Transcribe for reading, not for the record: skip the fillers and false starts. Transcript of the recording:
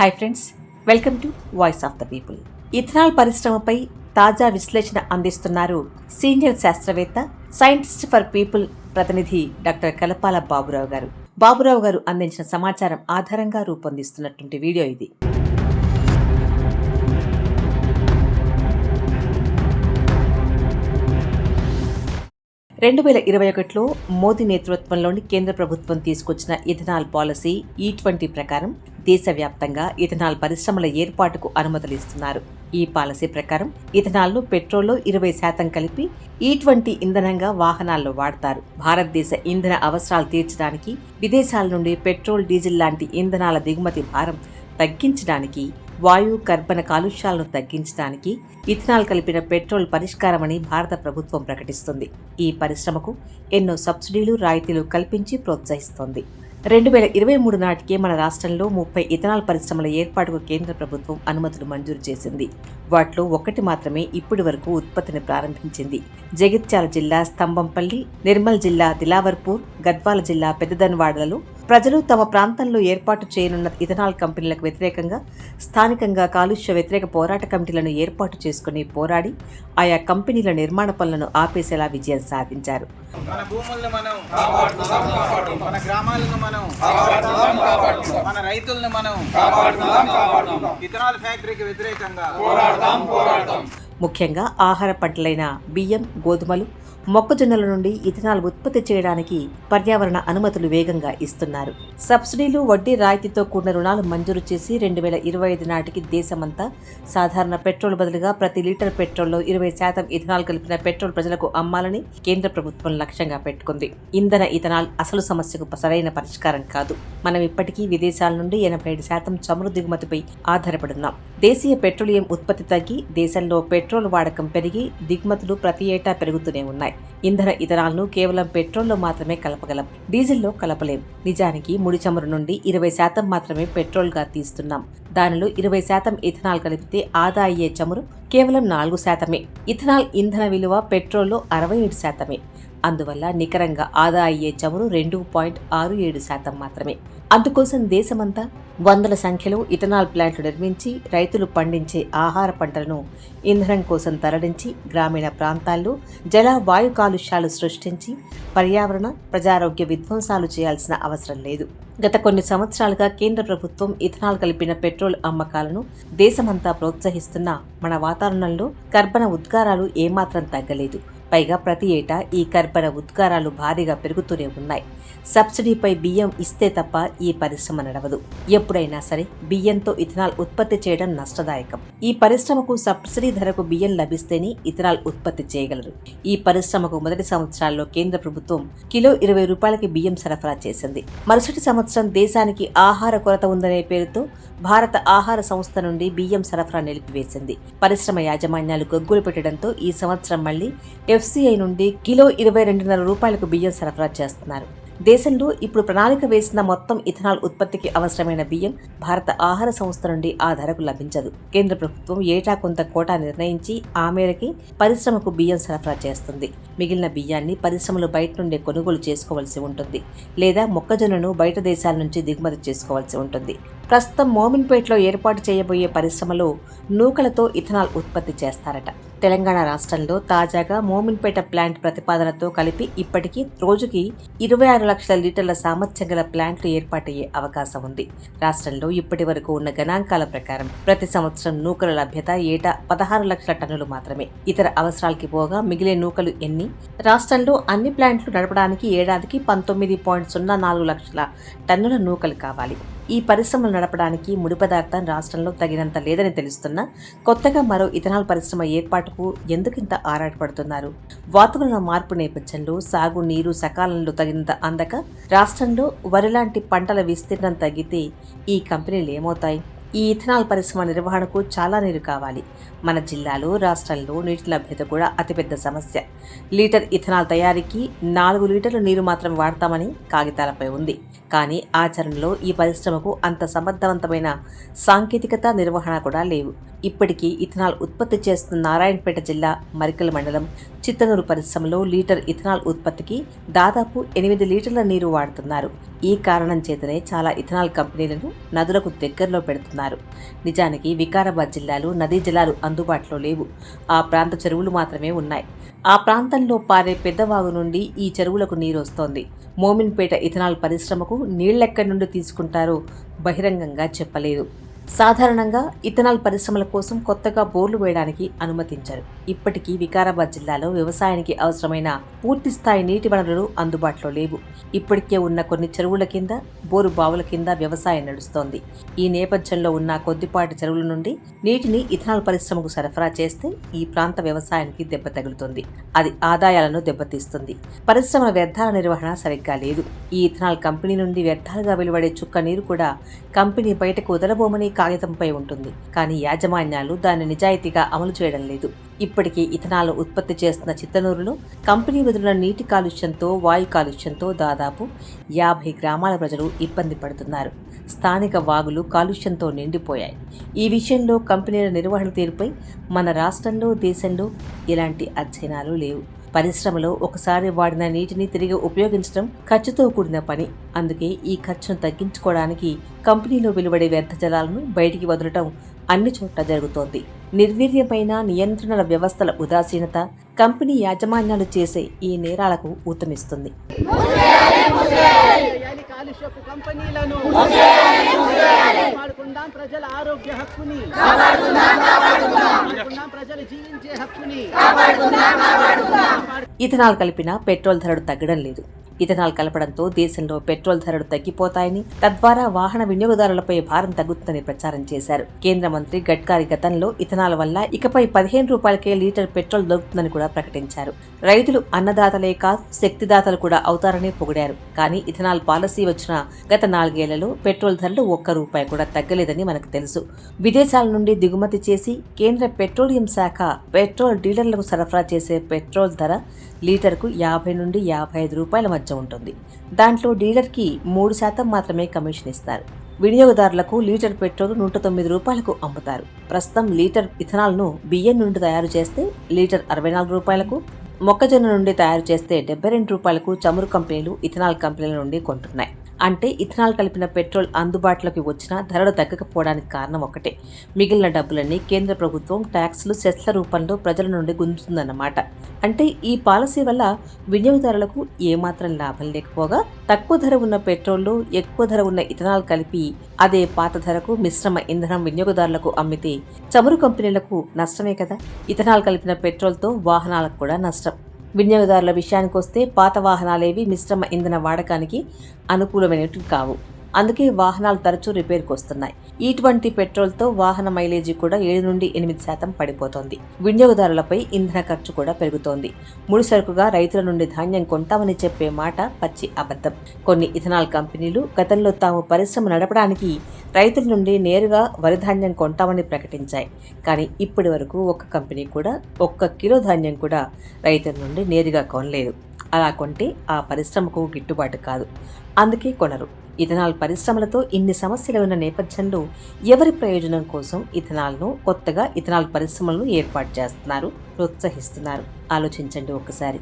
Hi friends, welcome to voice of the people. Ethanol పరిశ్రమపై తాజా విశ్లేషణ అందిస్తున్నారు సీనియర్ శాస్త్రవేత్త, సైంటిస్ట్ ఫర్ పీపుల్ ప్రతినిధి డాక్టర్ కలపాల బాబురావు గారు. బాబురావు గారు అందించిన సమాచారం ఆధారంగా రూపొందిస్తున్నటువంటి వీడియో ఇది. 2021లో మోదీ నేతృత్వంలోని కేంద్ర ప్రభుత్వం తీసుకొచ్చిన ఇథనాల్ పాలసీ E20 ప్రకారం దేశవ్యాప్తంగా ఇథనాల్ పరిశ్రమల ఏర్పాటుకు అనుమతులు ఇస్తున్నారు. ఈ పాలసీ ప్రకారం ఇథనాల్ను పెట్రోల్లో 20% కలిపి E20 ఇంధనంగా వాహనాల్లో వాడతారు. భారతదేశ ఇంధన అవసరాలు తీర్చడానికి, విదేశాల నుండి పెట్రోల్, డీజిల్ లాంటి ఇంధనాల దిగుమతి భారం తగ్గించడానికి, వాయు కర్బన కాలుష్యాలను తగ్గించడానికి ఇథనాల్ కలిపిన పెట్రోల్ పరిష్కారమని భారత ప్రభుత్వం ప్రకటిస్తుంది. ఈ పరిశ్రమకు ఎన్నో సబ్సిడీలు, రాయితీలు కల్పించి ప్రోత్సహిస్తోంది. 2023 నాటికే మన రాష్ట్రంలో 30 ఇథనాల్ పరిశ్రమల ఏర్పాటుకు కేంద్ర ప్రభుత్వం అనుమతులు మంజూరు చేసింది. వాటిలో ఒకటి మాత్రమే ఇప్పటి వరకు ఉత్పత్తిని ప్రారంభించింది. జగిత్యాల జిల్లా స్తంభంపల్లి, నిర్మల్ జిల్లా దిలావర్పూర్, గద్వాల జిల్లా పెద్దదన్వాడలలో ప్రజలు తమ ప్రాంతంలో ఏర్పాటు చేయనున్న ఇథనాల్ కంపెనీలకు వ్యతిరేకంగా స్థానికంగా కాలుష్య వ్యతిరేక పోరాట కమిటీలను ఏర్పాటు చేసుకుని పోరాడి ఆయా కంపెనీల నిర్మాణ పనులను ఆపేసేలా విజయం సాధించారు. మన భూములను మనం మన గ్రామాలను మనం మన రైతులను మనం ఇథనాల్ ఫ్యాక్టరీకి వ్యతిరేకంగా ముఖ్యంగా ఆహార పంటలైన బియ్యం, గోధుమలు, మొక్కజొన్నల నుండి ఇథనాల్ ఉత్పత్తి చేయడానికి పర్యావరణ అనుమతులు వేగంగా ఇస్తున్నారు. సబ్సిడీలు, వడ్డీ రాయితీతో కూడిన రుణాలు మంజూరు చేసి 2025 నాటికి దేశమంతా సాధారణ పెట్రోల్ బదులుగా ప్రతి లీటర్ పెట్రోల్లో 20% ఇథనాల్ కలిపిన పెట్రోల్ ప్రజలకు అమ్మాలని కేంద్ర ప్రభుత్వం లక్ష్యంగా పెట్టుకుంది. ఇంధన ఇథనాల్ అసలు సమస్యకు సరైన పరిష్కారం కాదు. మనం ఇప్పటికీ విదేశాల నుండి 87% చమురు దిగుమతిపై ఆధారపడున్నాం. దేశీయ పెట్రోలియం ఉత్పత్తి తగ్గి దేశంలో పెట్రోల్ వాడకం పెరిగి దిగుమతులు ప్రతి ఏటా పెరుగుతూనే ఉన్నాయి. ఇంధన ఇథనాల్ను కేవలం పెట్రోల్లో మాత్రమే కలపగలం, డీజిల్లో కలపలేం. నిజానికి ముడి చమురు నుండి 20% మాత్రమే పెట్రోల్గా తీస్తున్నాం. దానిలో 20% ఇథనాల్ కలిపితే ఆదా అయ్యే చమురు కేవలం 4%. ఇథనాల్ ఇంధన విలువ పెట్రోల్లో 67%. అందువల్ల నికరంగా ఆదా అయ్యే చమురు 2.67% మాత్రమే. అందుకోసం దేశమంతా వందల సంఖ్యలో ఇథనాల్ ప్లాంట్లు నిర్మించి రైతులు పండించే ఆహార పంటలను ఇంధనం కోసం తరలించి గ్రామీణ ప్రాంతాల్లో జల, వాయు కాలుష్యాలు సృష్టించి పర్యావరణ, ప్రజారోగ్య విధ్వంసాలు చేయాల్సిన అవసరం లేదు. గత కొన్ని సంవత్సరాలుగా కేంద్ర ప్రభుత్వం ఇథనాల్ కలిపిన పెట్రోల్ అమ్మకాలను దేశమంతా ప్రోత్సహిస్తున్నా మన వాతావరణంలో కర్బన ఉద్గారాలు ఏమాత్రం తగ్గలేదు. పైగా ప్రతి ఏటా ఈ కర్బన ఉద్గారాలు భారీగా పెరుగుతూనే ఉన్నాయి. సబ్సిడీపై బియ్యం ఇస్తే తప్ప ఈ పరిశ్రమ నడవదు. ఎప్పుడైనా సరే బియ్యంతో ఇథనాల్ ఉత్పత్తి చేయడం నష్టదాయకం. ఈ పరిశ్రమకు సబ్సిడీ ధరకు బియ్యం లభిస్తేనే ఇథనాల్ ఉత్పత్తి చేయగలరు. ఈ పరిశ్రమకు మొదటి సంవత్సరాల్లో కేంద్ర ప్రభుత్వం కిలో 20 రూపాయలకి బియ్యం సరఫరా చేసింది. మరుసటి సంవత్సరం దేశానికి ఆహార కొరత ఉందనే పేరుతో భారత ఆహార సంస్థ నుండి బియ్యం సరఫరా నిలిపివేసింది. పరిశ్రమ యాజమాన్యాలు గొగ్గులు పెట్టడంతో ఈ సంవత్సరం మళ్లీ FCI నుండి కిలో 22.5 రూపాయలకు బియ్యం సరఫరా చేస్తున్నారు. దేశంలో ఇప్పుడు ప్రణాళిక వేసిన మొత్తం ఇథనాల్ ఉత్పత్తికి అవసరమైన బియ్యం భారత ఆహార సంస్థ నుండి ఆ ధరకు లభించదు. కేంద్ర ప్రభుత్వం ఏటా కొంత కోటా నిర్ణయించి ఆ మేరకి పరిశ్రమకు బియ్యం సరఫరా చేస్తుంది. మిగిలిన బియ్యాన్ని పరిశ్రమలు బయట నుండి కొనుగోలు చేసుకోవాల్సి ఉంటుంది, లేదా మొక్కజొన్నను బయట దేశాల నుంచి దిగుమతి చేసుకోవాల్సి ఉంటుంది. ప్రస్తుతం మోమిన్పేటలో ఏర్పాటు చేయబోయే పరిశ్రమలో నూకలతో ఇథనాల్ ఉత్పత్తి చేస్తారట. తెలంగాణ రాష్ట్రంలో తాజాగా మోమిన్పేట ప్లాంట్ ప్రతిపాదనతో కలిపి ఇప్పటికీ రోజుకి 26 లక్షల లీటర్ల సామర్థ్యం గల ప్లాంట్లు ఏర్పాటయ్యే అవకాశం ఉంది. రాష్ట్రంలో ఇప్పటి వరకు ఉన్న గణాంకాల ప్రకారం ప్రతి సంవత్సరం నూకల లభ్యత ఏటా 16 లక్షల టన్నులు మాత్రమే. ఇతర అవసరాలకి పోగా మిగిలే నూకలు ఎన్ని? రాష్ట్రంలో అన్ని ప్లాంట్లు నడపడానికి ఏడాదికి 19.04 లక్షల టన్నుల నూకలు కావాలి. ఈ పరిశ్రమలు నడపడానికి ముడి పదార్థం రాష్ట్రంలో తగినంత లేదని తెలుస్తున్నా కొత్తగా మరో ఇథనాల్ పరిశ్రమ ఏర్పాటుకు ఎందుకింత ఆరాటపడుతున్నారు? వాతావరణ మార్పు నేపథ్యంలో సాగు నీరు సకాలంలో తగినంత అందక రాష్ట్రంలో వరి లాంటి పంటల విస్తీర్ణం తగ్గితే ఈ కంపెనీలు ఏమవుతాయి? ఈ ఇథనాల్ పరిశ్రమ నిర్వహణకు చాలా నీరు కావాలి. మన జిల్లాలో, రాష్ట్రంలో నీటి లభ్యత కూడా అతిపెద్ద సమస్య. లీటర్ ఇథనాల్ తయారీకి 4 లీటర్ల నీరు మాత్రం వాడతామని కాగితాలపై ఉంది. కానీ ఆచరణలో ఈ పరిశ్రమకు అంత సమర్థవంతమైన సాంకేతికత, నిర్వహణ కూడా లేవు. ఇప్పటికీ ఇథనాల్ ఉత్పత్తి చేస్తున్న నారాయణపేట జిల్లా మరికల్ మండలం చిత్తనూరు పరిశ్రమలో లీటర్ ఇథనాల్ ఉత్పత్తికి దాదాపు 8 లీటర్ల నీరు వాడుతున్నారు. ఈ కారణం చేతనే చాలా ఇథనాల్ కంపెనీలను నదులకు దగ్గరలో పెడుతున్నారు. నిజానికి వికారాబాద్ జిల్లాలో నదీ జలాలు అందుబాటులో లేవు. ఆ ప్రాంత చెరువులు మాత్రమే ఉన్నాయి. ఆ ప్రాంతంలో పారే పెద్దవాగు నుండి ఈ చెరువులకు నీరు వస్తోంది. మోమిన్పేట ఇథనాల్ పరిశ్రమకు నీళ్లెక్కడి నుండి తీసుకుంటారో బహిరంగంగా చెప్పలేదు. సాధారణంగా ఇథనాల్ పరిశ్రమల కోసం కొత్తగా బోర్లు వేయడానికి అనుమతించారు. ఇప్పటికీ వికారాబాద్ జిల్లాలో వ్యవసాయానికి అవసరమైన పూర్తిస్థాయి నీటి వనరులు అందుబాటులో లేవు. ఇప్పటికే ఉన్న కొన్ని చెరువుల కింద, బోరు బావుల కింద వ్యవసాయం నడుస్తోంది. ఈ నేపథ్యంలో ఉన్న కొద్దిపాటి చెరువుల నుండి నీటిని ఇథనాల్ పరిశ్రమకు సరఫరా చేస్తే ఈ ప్రాంత వ్యవసాయానికి దెబ్బ తగులుతుంది. అది ఆదాయాలను దెబ్బతీస్తుంది. పరిశ్రమల వ్యర్థాల నిర్వహణ సరిగ్గా లేదు. ఈ ఇథనాల్ కంపెనీ నుండి వ్యర్థాలుగా వెలువడే చుక్క నీరు కూడా కంపెనీ బయటకు వదలబోమని కాగితంపై ఉంటుంది. కానీ యాజమాన్యాలు దాన్ని నిజాయితీగా అమలు చేయడం లేదు. ఇప్పటికీ ఇథనాల్ ఉత్పత్తి చేస్తున్న చిత్తనూరులో కంపెనీ వదిలిన నీటి కాలుష్యంతో, వాయు కాలుష్యంతో దాదాపు 50 గ్రామాల ప్రజలు ఇబ్బంది పడుతున్నారు. స్థానిక వాగులు కాలుష్యంతో నిండిపోయాయి. ఈ విషయంలో కంపెనీల నిర్వహణ తీరుపై మన రాష్ట్రంలో, దేశంలో ఎలాంటి అధ్యయనాలు లేవు. పరిశ్రమలో ఒకసారి వాడిన నీటిని తిరిగి ఉపయోగించడం ఖర్చుతో కూడిన పని. అందుకే ఈ ఖర్చును తగ్గించుకోవడానికి కంపెనీలో వెలువడే వ్యర్థ జలాలను బయటికి వదలటం అన్ని చోట్ల జరుగుతోంది. నిర్వీర్యమైన నియంత్రణల వ్యవస్థల ఉదాసీనత కంపెనీ యాజమాన్యాలు చేసే ఈ నేరాలకు ఊతమిస్తుంది. ప్రజల ఆరోగ్య హక్కుని, ప్రజలు జీవించే హక్కుని. ఇథనాల్ కలిపిన పెట్రోల్ ధరలు తగ్గడం లేదు. ఇథనాల్ కలపడంతో దేశంలో పెట్రోల్ ధరలు తగ్గిపోతాయని, తద్వారా వాహన వినియోగదారులపై భారం తగ్గుతుందని ప్రచారం చేశారు. కేంద్ర మంత్రి గడ్కరీ గతంలో ఇథనాల్ వల్ల ఇకపై 15 రూపాయలకే లీటర్ పెట్రోల్ దొరుకుతుందని కూడా ప్రకటించారు. రైతులు అన్నదాతలే కాదు, శక్తిదాతలు కూడా అవుతారని పొగిడారు. కానీ ఇథనాల్ పాలసీ వచ్చిన గత 4 ఏళ్లలో పెట్రోల్ ధరలు ₹1 కూడా తగ్గలేదని మనకు తెలుసు. విదేశాల నుండి దిగుమతి చేసి కేంద్ర పెట్రోలియం శాఖ పెట్రోల్ డీలర్లకు సరఫరా చేసే పెట్రోల్ ధర లీటర్కు 50 నుండి 55 రూపాయల మధ్య ఉంటుంది. దాంట్లో డీలర్కి 3% మాత్రమే కమిషన్ ఇస్తారు. వినియోగదారులకు లీటర్ పెట్రోల్ 109 రూపాయలకు అమ్ముతారు. ప్రస్తుతం లీటర్ ఇథనాల్ను బియ్యం నుండి తయారు చేస్తే లీటర్ 64 రూపాయలకు, మొక్కజొన్న నుండి తయారు చేస్తే 72 రూపాయలకు చమురు కంపెనీలు ఇథనాల్ కంపెనీల నుండి కొంటున్నాయి. అంటే ఇథనాల్ కలిపిన పెట్రోల్ అందుబాటులోకి వచ్చినా ధరలు తగ్గకపోవడానికి కారణం ఒకటే. మిగిలిన డబ్బులన్నీ కేంద్ర ప్రభుత్వం ట్యాక్సులు, సెస్ల రూపంలో ప్రజల నుండి గుంజుతుందన్నమాట. అంటే ఈ పాలసీ వల్ల వినియోగదారులకు ఏమాత్రం లాభం లేకపోగా తక్కువ ధర ఉన్న పెట్రోల్లో ఎక్కువ ధర ఉన్న ఇథనాల్ కలిపి అదే పాత ధరకు మిశ్రమ ఇంధనం వినియోగదారులకు అమ్మితే చమురు కంపెనీలకు నష్టమే కదా. ఇథనాల్ కలిపిన పెట్రోల్తో వాహనాలకు కూడా నష్టం. వినియోగదారుల విషయానికి వస్తే పాత వాహనాలేవి మిశ్రమ ఇంధన వాడకానికి అనుకూలమైనవి కావు. అందుకే వాహనాలు తరచూ రిపేర్కి వస్తున్నాయి. ఇటువంటి పెట్రోల్తో వాహన మైలేజీ కూడా 7 నుండి 8% పడిపోతోంది. వినియోగదారులపై ఇంధన ఖర్చు కూడా పెరుగుతోంది. ముడిసరుకుగా రైతుల నుండి ధాన్యం కొంటామని చెప్పే మాట పచ్చి అబద్ధం. కొన్ని ఇథనాల్ కంపెనీలు గతంలో తాము పరిశ్రమ నడపడానికి రైతుల నుండి నేరుగా వరి ధాన్యం కొంటామని ప్రకటించాయి. కానీ ఇప్పటి వరకు ఒక్క కంపెనీ కూడా 1 కిలో ధాన్యం కూడా రైతుల నుండి నేరుగా కొనలేదు. అలా కొంటే ఆ పరిశ్రమకు గిట్టుబాటు కాదు. అందుకే కొనరు. ఇథనాల్ పరిశ్రమలతో ఇన్ని సమస్యలు ఉన్న నేపథ్యంలో ఎవరి ప్రయోజనం కోసం కొత్తగా ఇథనాల్ పరిశ్రమలను ఏర్పాటు చేస్తున్నారు, ప్రోత్సహిస్తున్నారు? ఆలోచించండి ఒక్కసారి.